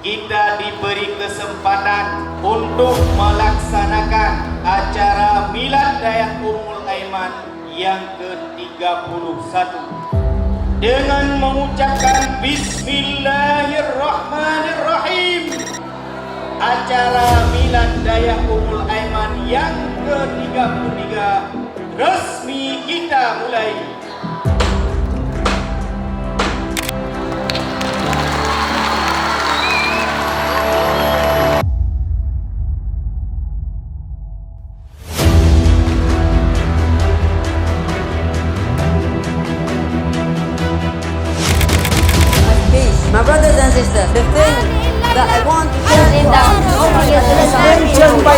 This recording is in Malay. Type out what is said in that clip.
kita diberi kesempatan untuk melaksanakan acara Milad Dayak Ummul Aiman yang ke-31 dengan mengucapkan Bismillahirrahmanirrahim. Acara Milad Dayak Ummul Aiman yang ke-33 resmi kita mulai. My brothers and sisters, the thing that I want to Mention by